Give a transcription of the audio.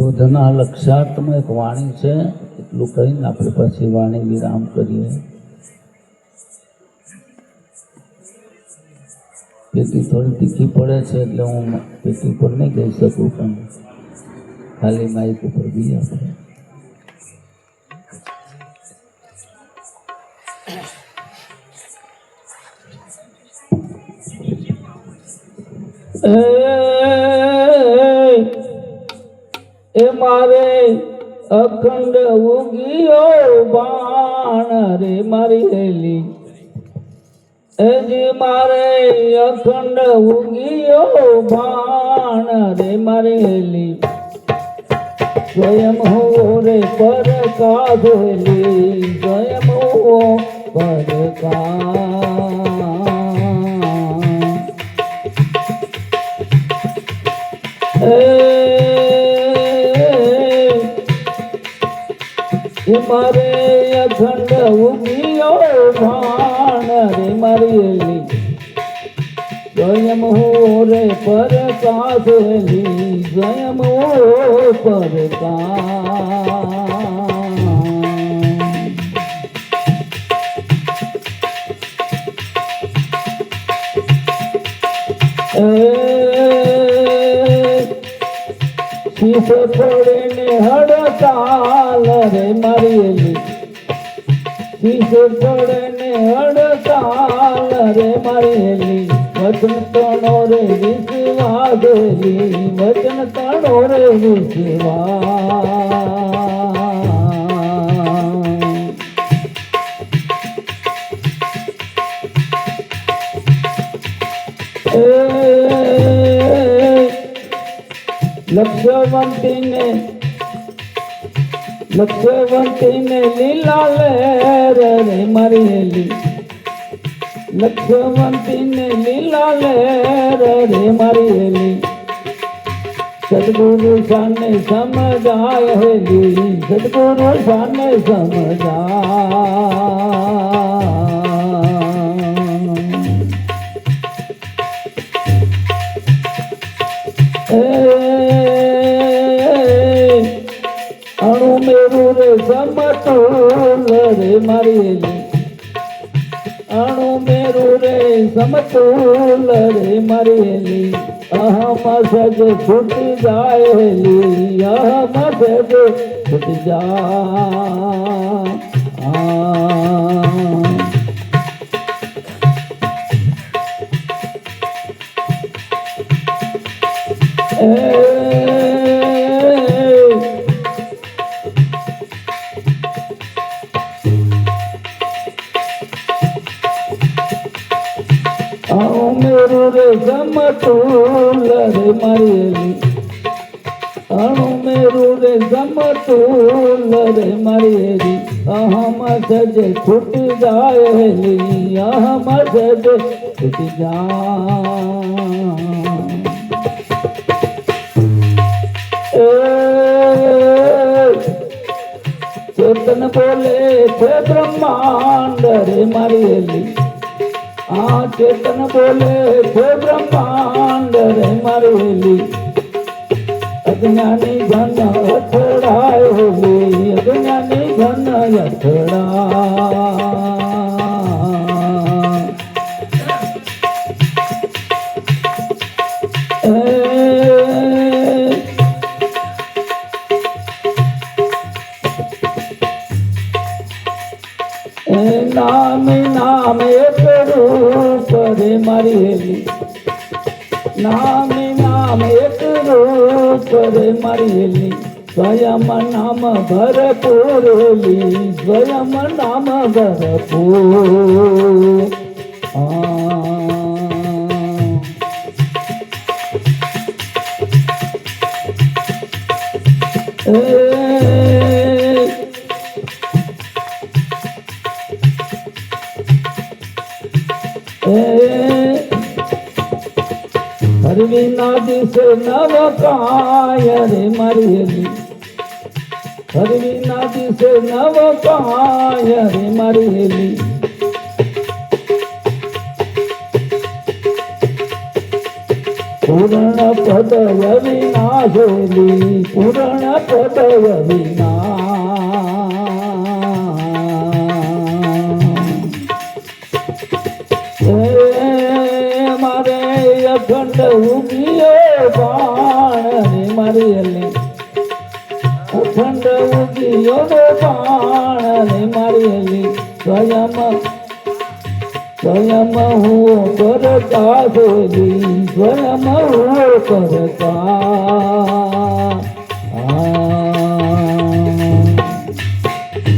શોધના લક્ષાર્થમાં એક વાણી છે, એટલું કહીને આપણે પછી વાણી વિરામ કરીએ. પેટી થોડી તીખી પડે છે એટલે હું પેટી પર નહીં કહી શકું, પણ ખાલી માઇક ઉપર બી આપણે એ મારે અખંડ ઉગિયો બાણ રે મારી હેલી, એજી મારે અખંડ ઉગિયો બાણ રે મારી હેલી, સ્વયં હો રે પરકાશ હેલી, સ્વયં હો પરકાશ. મારે અખંડ ઉગિયો ભાણ રે મારી હેલી, સ્વયં હો રે પરકાશ હેલી, સ્વયં હો પરકાશ. શીશ પડે ને હડતાલ રે મારી હેલી, શીશ પડે ને હડતાલ રે મારી હેલી, વચન તણો રે વિશ્વાસ હેલી, વચન તણો રે વિશ્વાસ. લક્ષ્યવંતીને લીલા લેર રે મારી હેલી, લક્ષ્યવંતીને લીલા લેર રે મારી હેલી, સદગુરુ સાને સમજાય હેલી, સદગુરુ સાને સમજાય. અણુ મેરું રે સમતોલ રે મારી હેલી, અણુ મેરું રે સમતોલ રે મારી હેલી, અહમ સજ છૂટી જાય હેલી, અહમ સજ છૂટી જાય. મેરું રે સમતોલ રે મારી હેલી, અણુ મેરું રે સમતોલ રે મારી હેલી, અહમ સજ છૂટી જાય હેલી, અહમ સજ છૂટી જાય. ચેતન બોલે છે બ્રહ્માંડ રે મારી હેલી, આ ચેતન બોલે છે બ્રહ્માંડ રે મારી હેલી, અજ્ઞાની ઘન અથડાય હેલી, અજ્ઞાની ઘન અથડાય. નામ એક રૂપ રે મારી હેલી, નામ એક રૂપ રે મારી હેલી, સ્વયં નામ ભરપૂર હેલી, સ્વયં નામ ભરપૂર. હરવીના દિવસે નવકાય રે મારી હેલી, હરવીના દિવસે નવકાય રે મારી હેલી, પૂર્ણ પદય વિનાશોલી પૂર્ણ પદય વિનાશ મારે અખંડ ઉગીયો બાણ મારી અલી અખંડ ઉગીયો બાણ મારી અલી સ્વયં હું કરતા જોલી સ્વયં હું કરતા